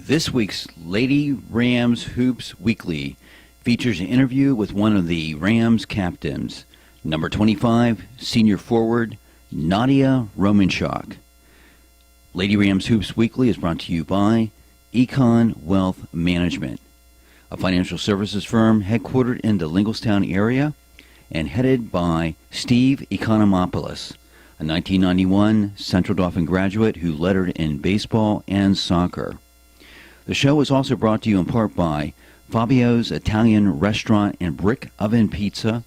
This week's Lady Rams Hoops Weekly features an interview with one of the Rams captains, number 25, senior forward, Nadia Romanchock. Lady Rams Hoops Weekly is brought to you by Econ Wealth Management, a financial services firm headquartered in the Lingelstown area and headed by Steve Economopoulos, a 1991 Central Dauphin graduate who lettered in baseball and soccer. The show is also brought to you in part by Fabio's Italian Restaurant and Brick Oven Pizza,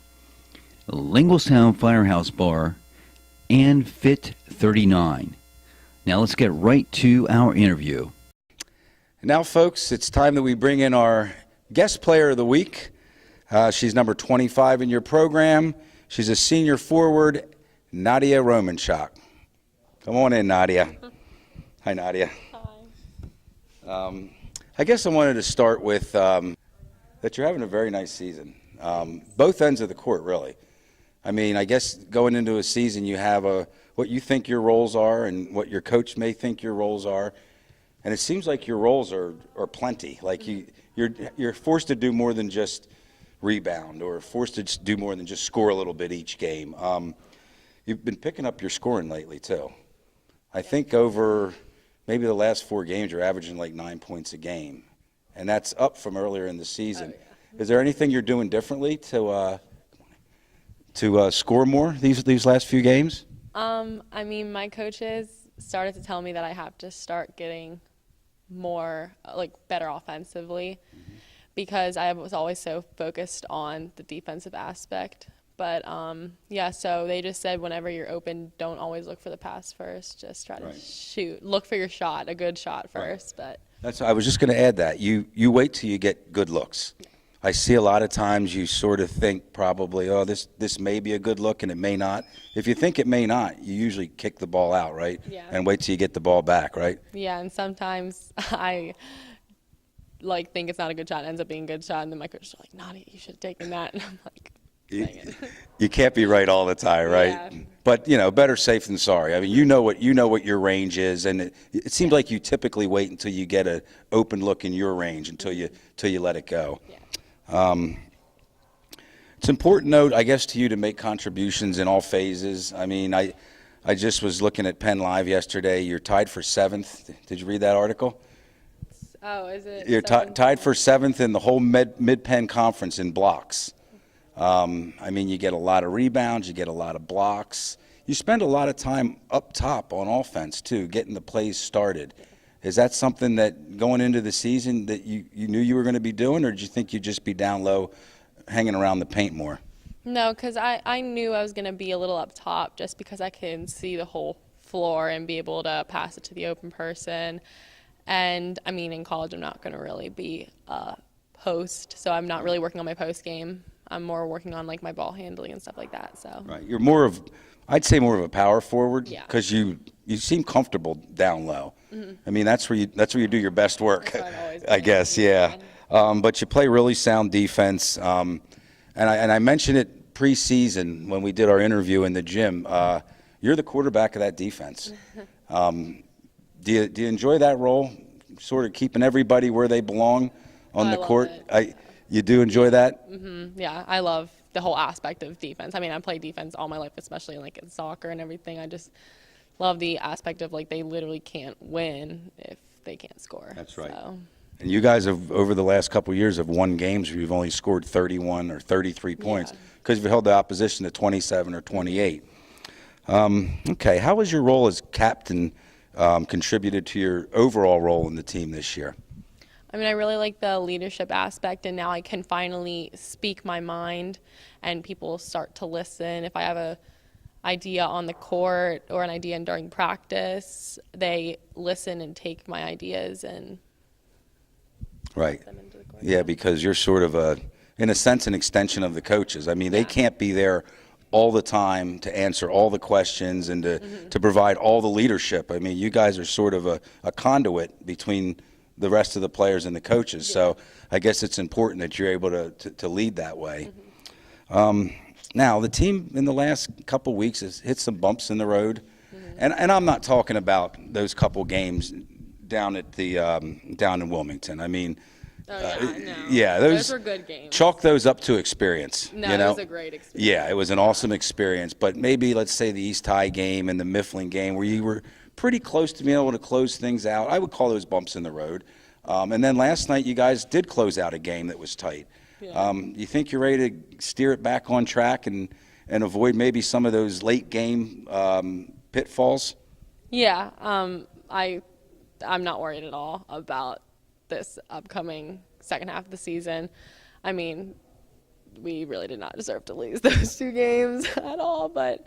Lingelstown Firehouse Bar, and Fit 39. Now let's get right to our interview. Now, folks, it's time that we bring in our guest player of the week. She's number 25 in your program. She's a senior forward, Nadia Romanchock. Come on in, Nadia. Hi, Nadia. I guess I wanted to start with that you're having a very nice season. Both ends of the court, really. I mean, I guess going into a season, you have what you think your roles are and what your coach may think your roles are. And it seems like your roles are plenty. Like you're forced to do more than just rebound or forced to do more than just score a little bit each game. You've been picking up your scoring lately, too. I think over maybe the last 4 games, you're averaging like 9 points a game. And that's up from earlier in the season. Oh, yeah. Is there anything you're doing differently to score more these last few games? I mean, my coaches started to tell me that I have to start getting more, better offensively, because I was always so focused on the defensive aspect. But, so they just said whenever you're open, don't always look for the pass first. Just try to shoot. Look for your shot, a good shot first. Right. But I was just going to add that. You wait till you get good looks. Yeah. I see a lot of times you sort of think probably, oh, this may be a good look and it may not. If you think it may not, you usually kick the ball out, right? Yeah. And wait till you get the ball back, right? Yeah, and sometimes I think it's not a good shot, it ends up being a good shot, and then my coach is like, Nadia, you should have taken that. And I'm like, you can't be right all the time, right? Yeah. But better safe than sorry. I mean, you know what your range is, and it seems like you typically wait until you get an open look in your range until you let it go. Yeah. It's important, though, I guess, to you to make contributions in all phases. I mean, I just was looking at Penn Live yesterday. You're tied for 7th. Did you read that article? Oh, is it? You're tied for 7th in the whole Mid-Penn Conference in blocks. I mean, you get a lot of rebounds, you get a lot of blocks. You spend a lot of time up top on offense, too, getting the plays started. Is that something that going into the season that you knew you were going to be doing, or did you think you'd just be down low, hanging around the paint more? No, because I knew I was going to be a little up top just because I can see the whole floor and be able to pass it to the open person. And, I mean, in college I'm not going to really be a post, so I'm not really working on my post game. I'm more working on my ball handling and stuff like that. So right, you're I'd say more of a power forward, because yeah. you seem comfortable down low. Mm-hmm. I mean, that's where you do your best work. That's what I've always I guess, yeah. But you play really sound defense, and I mentioned it preseason when we did our interview in the gym. You're the quarterback of that defense. Do you enjoy that role, sort of keeping everybody where they belong on the court? You do enjoy that? Mm-hmm. Yeah, I love the whole aspect of defense. I mean, I played defense all my life, especially in soccer and everything. I just love the aspect of they literally can't win if they can't score. That's right. So. And you guys have, over the last couple of years, have won games where you've only scored 31 or 33 points because you've held the opposition to 27 or 28. Okay, how has your role as captain contributed to your overall role in the team this year? I mean, I really like the leadership aspect, and now I can finally speak my mind, and people start to listen. If I have an idea on the court or an idea during practice, they listen and take my ideas and right. them into the court. Yeah, because you're sort of in a sense, an extension of the coaches. I mean, they can't be there all the time to answer all the questions and to provide all the leadership. I mean, you guys are sort of a conduit between the rest of the players and the coaches. Yeah. So I guess it's important that you're able to lead that way. Now, the team in the last couple weeks has hit some bumps in the road. And I'm not talking about those couple games down at the down in Wilmington. I mean, Oh, yeah, I know. yeah, Those were good games. Chalk those up to experience. No, you it know? was a great experience. Yeah, it was an awesome experience. But maybe let's say the East High game and the Mifflin game, where you were pretty close to being able to close things out. I would call those bumps in the road. And then last night, you guys did close out a game that was tight. Yeah. You think you're ready to steer it back on track and avoid maybe some of those late game pitfalls? Yeah, I'm not worried at all about this upcoming second half of the season. I mean, we really did not deserve to lose those 2 games at all, but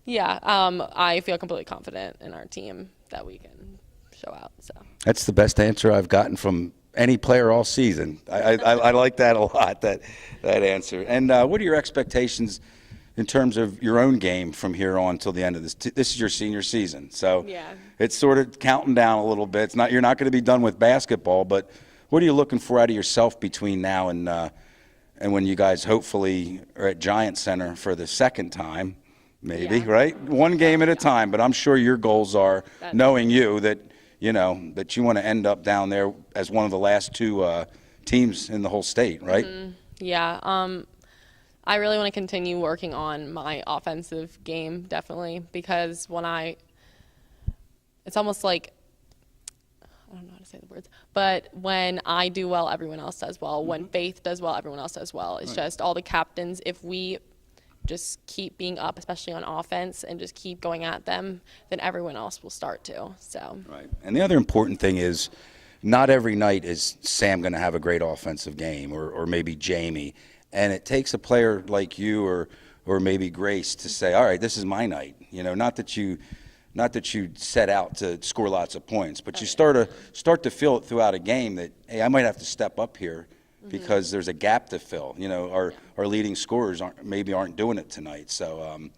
yeah, I feel completely confident in our team that we can show out. So That's the best answer I've gotten from any player all season. I like that a lot, that answer. And what are your expectations in terms of your own game from here on till the end of this? This is your senior season, so Yeah. it's sort of counting down a little bit. It's not, you're not going to be done with basketball, but what are you looking for out of yourself between now and when you guys hopefully are at Giant Center for the second time, maybe, Yeah. right? One game at a time, but I'm sure your goals are, That- knowing you, that you want to end up down there as one of the last 2 teams in the whole state, right? yeah, I really want to continue working on my offensive game, definitely, because it's almost like, I don't know how to say the words, but when I do well, everyone else does well. When Faith does well, everyone else does well. It's just all the captains, if we just keep being up, especially on offense, and just keep going at them, then everyone else will start to. So. Right. And the other important thing is, not every night is Sam going to have a great offensive game, or maybe Jamie. And it takes a player like you or maybe Grace to say, all right, this is my night. Not that you set out to score lots of points, but you start to feel it throughout a game that, hey, I might have to step up here because there's a gap to fill. Our leading scorers aren't doing it tonight. So,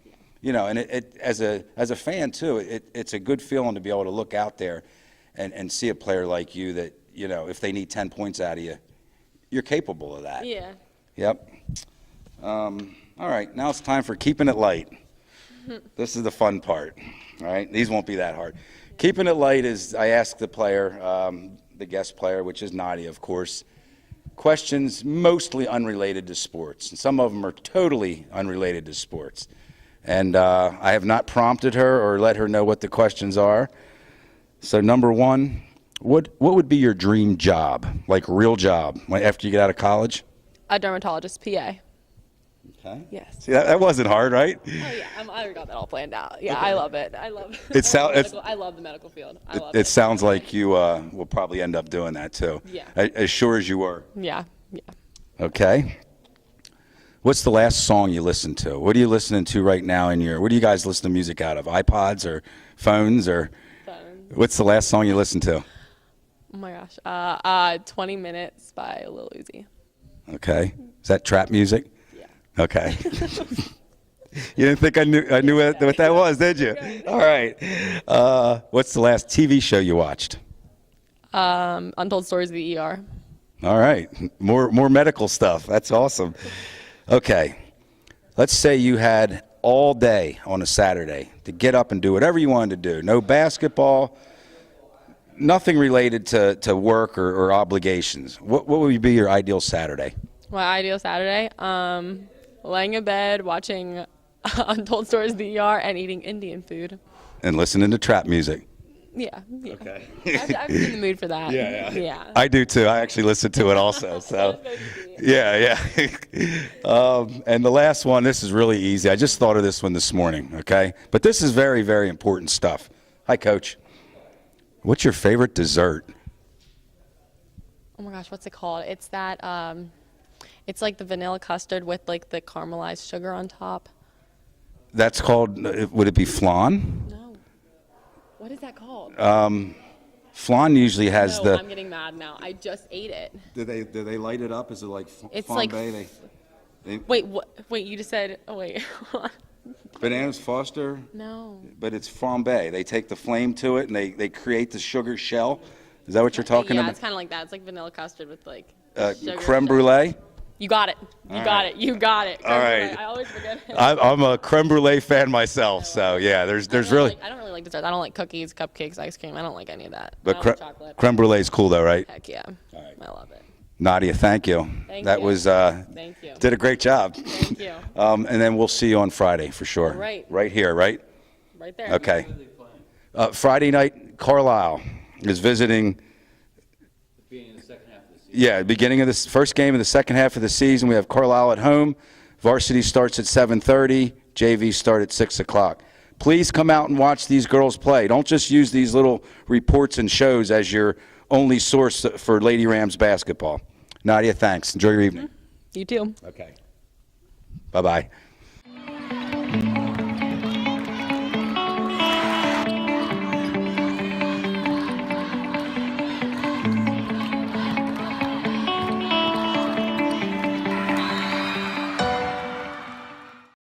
and it as a fan too, it's a good feeling to be able to look out there and see a player like you that, if they need 10 points out of you, you're capable of that. Yeah. Yep. All right, now it's time for Keeping It Light. This is the fun part. All right, these won't be that hard. Keeping It Light is, I ask the player, the guest player, which is Nadia, of course, questions mostly unrelated to sports. And some of them are totally unrelated to sports. And I have not prompted her or let her know what the questions are. So number 1, what would be your dream job, like real job, after you get out of college? A dermatologist, PA. Okay. Yes. See, that wasn't hard, right? Oh yeah, I already got that all planned out. Yeah, I love it. I love. I love the medical field. I love It sounds like you will probably end up doing that too. Yeah. As sure as you were. Yeah. Yeah. Okay. What's the last song you listened to? What are you listening to right now what do you guys listen to music out of? iPods or phones or? What's the last song you listened to? Oh my gosh. 20 Minutes by Lil Uzi. Okay. Is that trap music? Yeah. Okay. You didn't think I knew what that was, did you? All right. What's the last TV show you watched? Untold Stories of the ER. All right. More medical stuff. That's awesome. Okay. Let's say you had all day on a Saturday to get up and do whatever you wanted to do. No basketball, nothing related to work or obligations. What would be your ideal Saturday? My ideal Saturday, laying in bed, watching Untold Stories of the ER, and eating Indian food. And listening to trap music. Yeah. Okay. I'm in the mood for that. Yeah. I do too. I actually listen to it also. So, yeah. And the last one, this is really easy. I just thought of this one this morning, okay? But this is very, very important stuff. Hi, Coach. What's your favorite dessert? Oh my gosh, what's it called? It's that, it's like the vanilla custard with like the caramelized sugar on top. That's called, would it be flan? No. What is that called? Flan usually has No, I'm getting mad now. I just ate it. Do they light it up? Is it like It's flambe? like, wait, what? Wait, you just said, oh wait. Bananas Foster? No. But it's flambe. They take the flame to it and they create the sugar shell. Is that what you're talking Yeah, about? it's kind of like that. It's like vanilla custard with like Creme brulee? You got it. You got it. You got it. All right. I always forget it. I'm a creme brulee fan myself, so yeah, there's really. I don't really like desserts. I don't like cookies, cupcakes, ice cream. I don't like any of that. But I don't like chocolate. creme brulee is cool though, right? Heck yeah. I love it. Nadia, thank you. That you. was Thank you. did a great job. Thank you. And then we'll see you on Friday for sure. Right. Right here, right? Right there. Okay. Friday night, Carlisle is visiting. Yeah, beginning of the first game of the second half of the season. We have Carlisle at home. Varsity starts at 7:30. JV start at 6 o'clock. Please come out and watch these girls play. Don't just use these little reports and shows as your only source for Lady Rams basketball. Nadia, thanks. Enjoy your evening. You too. Okay. Bye-bye.